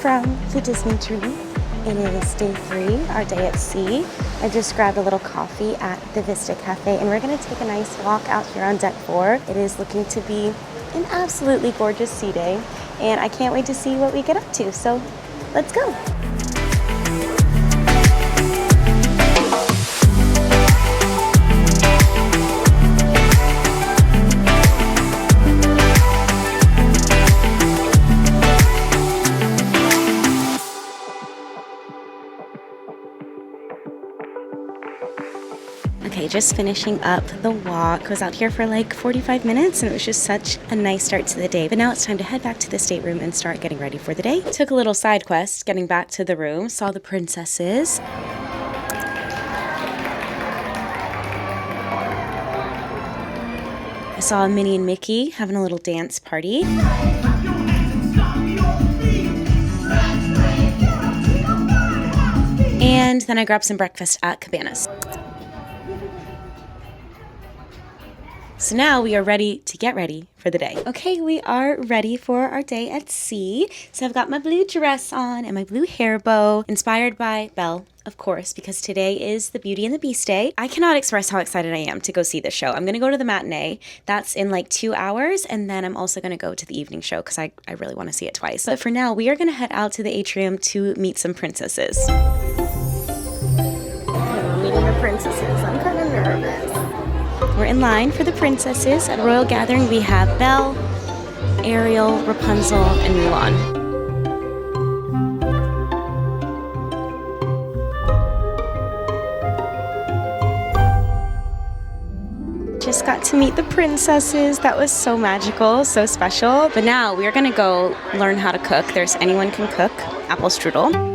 from the Disney tree. It is day 3, our day at sea. I just grabbed a little coffee at the Vista Cafe and we're gonna take a nice walk out here on deck 4. It is looking to be an absolutely gorgeous sea day and I can't wait to see what we get up to, so let's go. Okay, just finishing up the walk. I was out here for like 45 minutes and it was just such a nice start to the day. But now it's time to head back to the stateroom and start getting ready for the day. Took a little side quest getting back to the room, saw the princesses. I saw Minnie and Mickey having a little dance party. And then I grabbed some breakfast at Cabanas. So now we are ready to get ready for the day. Okay, we are ready for our day at sea. So I've got my blue dress on and my blue hair bow, inspired by Belle, of course, because today is the Beauty and the Beast day. I cannot express how excited I am to go see the show. I'm gonna go to the matinee. That's in like 2 hours, and then I'm also gonna go to the evening show because I really wanna see it twice. But for now, we are gonna head out to the atrium to meet some princesses. We're meeting the princesses. I'm kind of nervous. We're in line for the princesses. At Royal Gathering, we have Belle, Ariel, Rapunzel, and Mulan. Just got to meet the princesses. That was so magical, so special. But now we're gonna go learn how to cook. There's Anyone Can Cook apple strudel.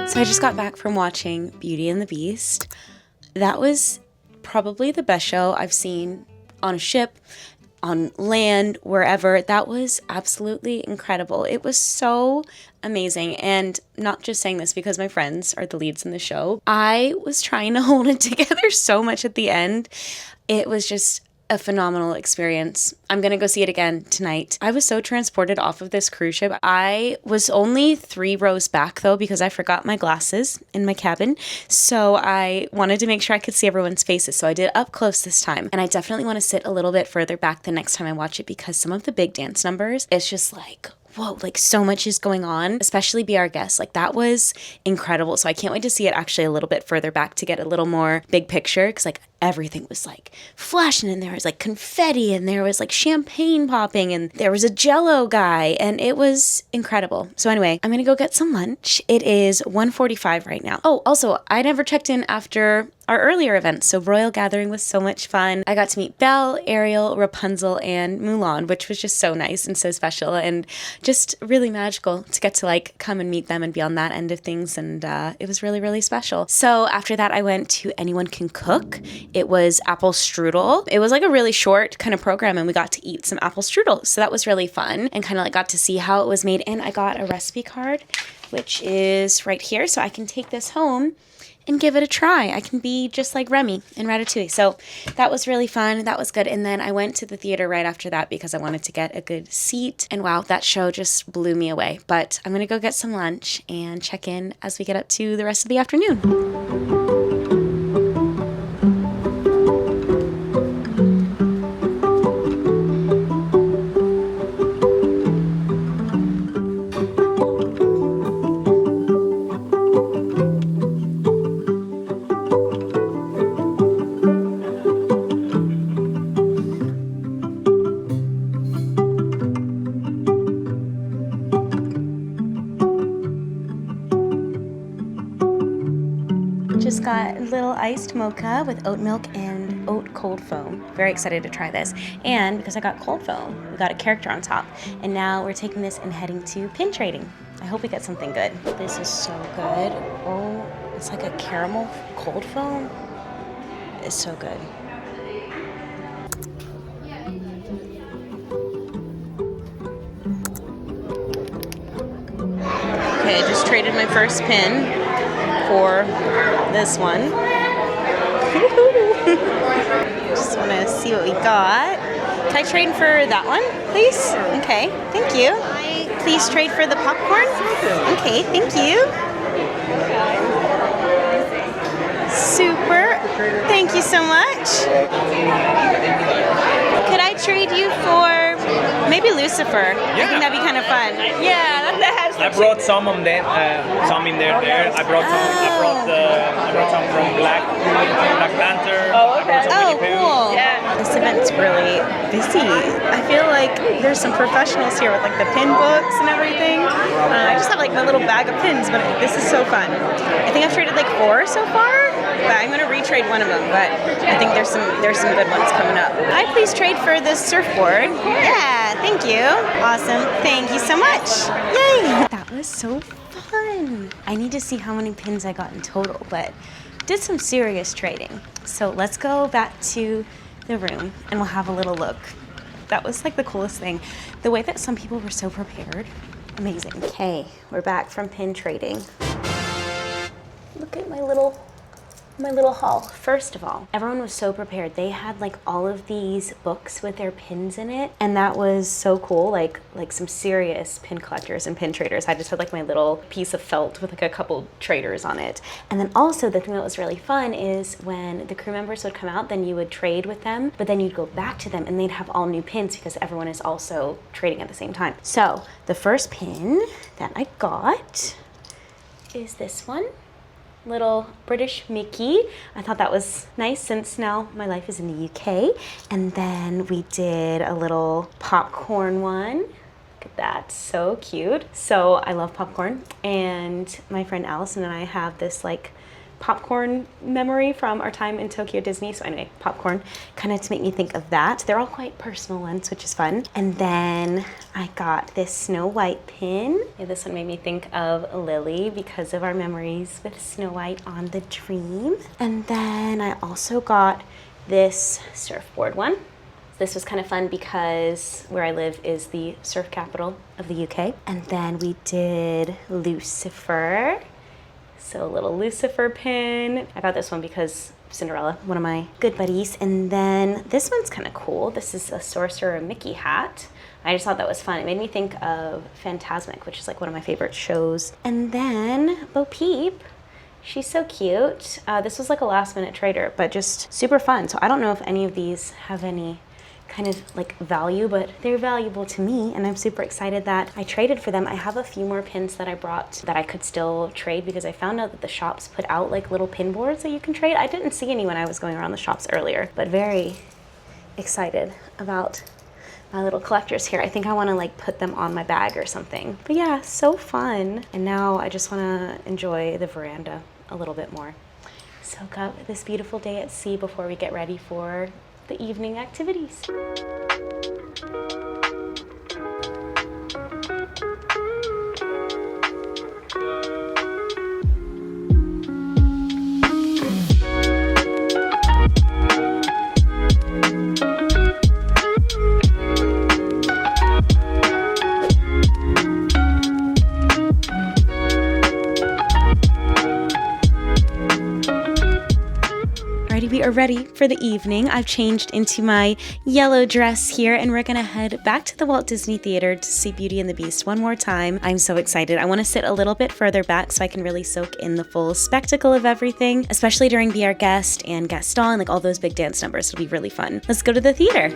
So I just got back from watching Beauty and the Beast. That was probably the best show I've seen on a ship, on land, wherever. That was absolutely incredible. It was so amazing. And not just saying this because my friends are the leads in the show. I was trying to hold it together so much at the end. It was just a phenomenal experience. I'm gonna go see it again tonight. I was so transported off of this cruise ship. I was only 3 rows back though because I forgot my glasses in my cabin. So I wanted to make sure I could see everyone's faces. So I did up close this time. And I definitely want to sit a little bit further back the next time I watch it because some of the big dance numbers, it's just like, whoa, like so much is going on, especially Be Our Guest. Like that was incredible. So I can't wait to see it actually a little bit further back to get a little more big picture because like everything was like flashing and there was like confetti and there was like champagne popping and there was a Jell-O guy and it was incredible. So anyway, I'm gonna go get some lunch. It is 1:45 right now. Oh, also, I never checked in after our earlier events. So Royal Gathering was so much fun. I got to meet Belle, Ariel, Rapunzel, and Mulan, which was just so nice and so special and just really magical to get to like come and meet them and be on that end of things. And it was really, really special. So after that, I went to Anyone Can Cook. It was apple strudel. It was like a really short kind of program and we got to eat some apple strudel. So that was really fun and kind of like got to see how it was made. And I got a recipe card, which is right here. So I can take this home and give it a try. I can be just like Remy in Ratatouille. So that was really fun. That was good. And then I went to the theater right after that because I wanted to get a good seat. And wow, that show just blew me away. But I'm going to go get some lunch and check in as we get up to the rest of the afternoon. just got a little iced mocha with oat milk and oat cold foam. Very excited to try this. And because I got cold foam, we got a character on top. And now we're taking this and heading to pin trading. I hope we get something good. This is so good. Oh, it's like a caramel cold foam. It's so good. Okay, I just traded my first pin for this one. Just want to see what we got. Can I trade for that one, please? Okay, thank you. Please trade for the popcorn. Okay, thank you. Super. Thank you so much. Could I trade you for maybe Lucifer? Yeah. I think that'd be kind of fun. Yeah, that has. I brought some of them, some in there. I brought some from Black Panther. Oh, okay. Oh, cool. Yeah. This event's really busy. I feel like there's some professionals here with like the pin books and everything. I just have like my little bag of pins, but this is so fun. I think I've traded like 4 so far, but I'm gonna retrade one of them. But I think there's some good ones coming up. Hi, please trade for this surfboard. Yeah, thank you. Awesome. Thank you so much. Yay! That was so fun. I need to see how many pins I got in total, but did some serious trading. So let's go back to the room and we'll have a little look. That was like the coolest thing. The way that some people were so prepared. Amazing. Okay, we're back from pin trading. Look at my little haul. First of all, everyone was so prepared. They had like all of these books with their pins in it, and that was so cool. Like some serious pin collectors and pin traders. I just had like my little piece of felt with like a couple traders on it. And then also the thing that was really fun is when the crew members would come out, then you would trade with them, but then you'd go back to them and they'd have all new pins because everyone is also trading at the same time. So the first pin that I got is this one. Little British Mickey. I thought that was nice since now my life is in the UK. And then we did a little popcorn one. Look at that, so cute. So I love popcorn, and my friend Allison and I have this like popcorn memory from our time in Tokyo Disney. So anyway, popcorn, kind of to make me think of that. They're all quite personal ones, which is fun. And then I got this Snow White pin. Yeah, this one made me think of Lily because of our memories with Snow White on the Dream. And then I also got this surfboard one. This was kind of fun because where I live is the surf capital of the UK. And then we did Lucifer. So a little Lucifer pin. I got this one because Cinderella, one of my good buddies. And then this one's kind of cool. This is a Sorcerer Mickey hat. I just thought that was fun. It made me think of Fantasmic, which is like one of my favorite shows. And then Bo Peep. She's so cute. This was like a last minute trader, but just super fun. So I don't know if any of these have any kind of like value, but they're valuable to me, and I'm super excited that I traded for them. I have a few more pins that I brought that I could still trade because I found out that the shops put out like little pin boards that you can trade. I didn't see any when I was going around the shops earlier, but very excited about my little collectors here. I think I want to like put them on my bag or something. But yeah, so fun. And now I just want to enjoy the veranda a little bit more. Soak up this beautiful day at sea before we get ready for the evening activities. We are ready for the evening. I've changed into my yellow dress here, and we're gonna head back to the Walt Disney Theater to see Beauty and the Beast one more time. I'm so excited. I want to sit a little bit further back so I can really soak in the full spectacle of everything, especially during Be Our Guest and Gaston, like all those big dance numbers. It'll be really fun. Let's go to the theater.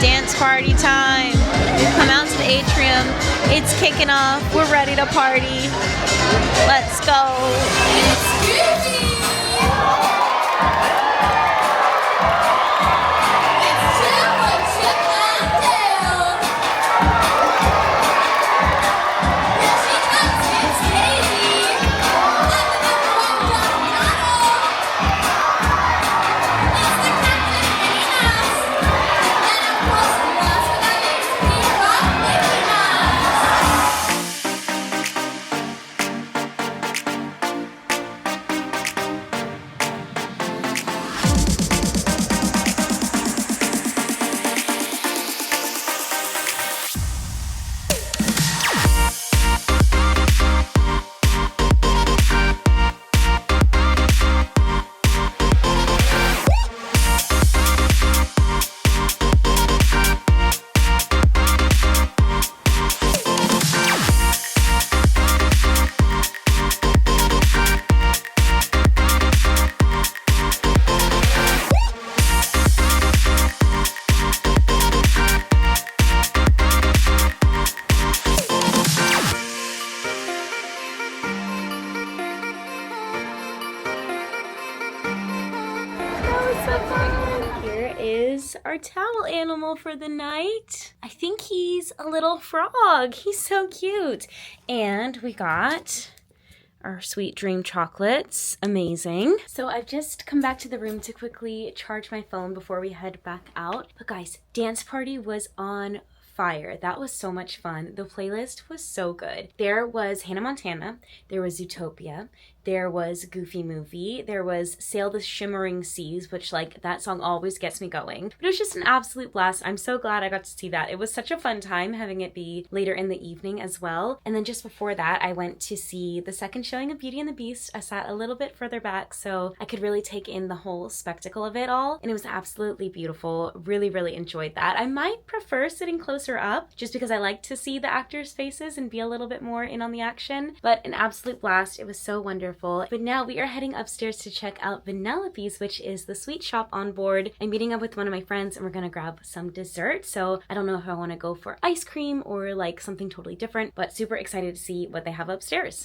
Dance party time. We've come out to the atrium. It's kicking off. We're ready to party. Let's go. our towel animal for the night. I think he's a little frog. He's so cute. And we got our Sweet Dream chocolates. Amazing. So I've just come back to the room to quickly charge my phone before we head back out. But guys, dance party was on fire. That was so much fun. The playlist was so good. There was Hannah Montana, there was Zootopia, there was Goofy Movie, there was Sail the Shimmering Seas, which like that song always gets me going. But it was just an absolute blast. I'm so glad I got to see that. It was such a fun time having it be later in the evening as well. And then just before that, I went to see the second showing of Beauty and the Beast. I sat a little bit further back so I could really take in the whole spectacle of it all. And it was absolutely beautiful. Really, really enjoyed that. I might prefer sitting closer up just because I like to see the actors' faces and be a little bit more in on the action. But an absolute blast. It was so wonderful. But now we are heading upstairs to check out Vanellope's, which is the sweet shop on board. I'm meeting up with one of my friends and we're gonna grab some dessert. So I don't know if I want to go for ice cream or like something totally different, but super excited to see what they have upstairs.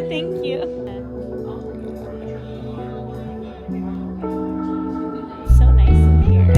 Thank you. So nice in here.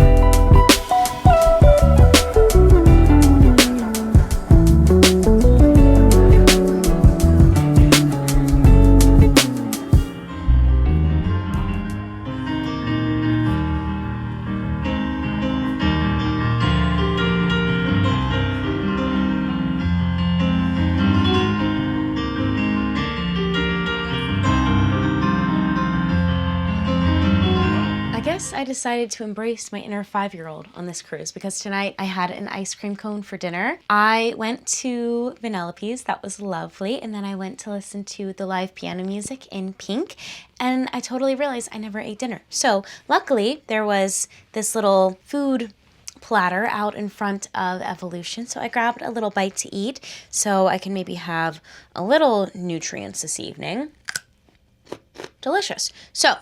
I decided to embrace my inner 5-year-old on this cruise because tonight I had an ice cream cone for dinner. I went to Vanellope's, that was lovely, and then I went to listen to the live piano music in Pink, and I totally realized I never ate dinner. So luckily there was this little food platter out in front of Evolution, so I grabbed a little bite to eat so I can maybe have a little nutrients this evening. Delicious. So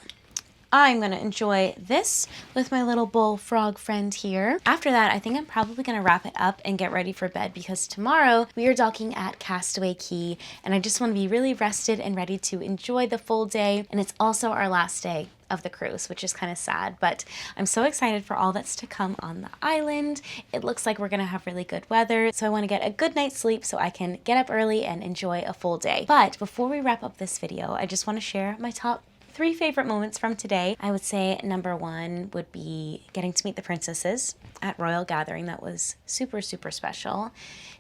I'm going to enjoy this with my little bullfrog friend here. After that, I think I'm probably going to wrap it up and get ready for bed because tomorrow we are docking at Castaway Cay and I just want to be really rested and ready to enjoy the full day. And it's also our last day of the cruise, which is kind of sad, but I'm so excited for all that's to come on the island. It looks like we're going to have really good weather, so I want to get a good night's sleep so I can get up early and enjoy a full day. But before we wrap up this video, I just want to share my top 3 favorite moments from today. I would say number 1 would be getting to meet the princesses at Royal Gathering. That was super, super special.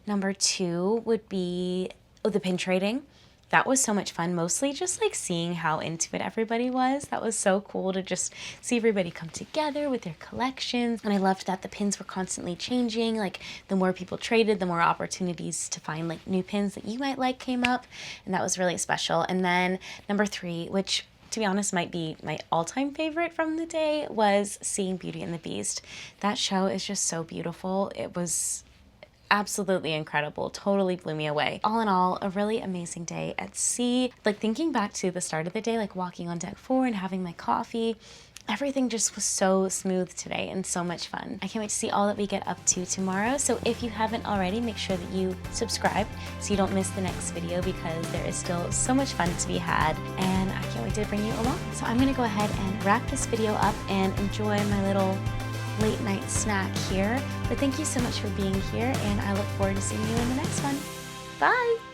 Number 2 would be the pin trading. That was so much fun, mostly just like seeing how into it everybody was. That was so cool to just see everybody come together with their collections. And I loved that the pins were constantly changing. Like the more people traded, the more opportunities to find like new pins that you might like came up. And that was really special. And then number 3, which to be honest might be my all-time favorite from the day, was seeing Beauty and the Beast. That show is just so beautiful. It was absolutely incredible. Totally blew me away. All in all, a really amazing day at sea. Like thinking back to the start of the day, like walking on deck 4 and having my coffee, everything just was so smooth today and so much fun. I can't wait to see all that we get up to tomorrow. So if you haven't already, make sure that you subscribe so you don't miss the next video because there is still so much fun to be had and I can't wait to bring you along. So I'm gonna go ahead and wrap this video up and enjoy my little late night snack here. But thank you so much for being here and I look forward to seeing you in the next one. Bye!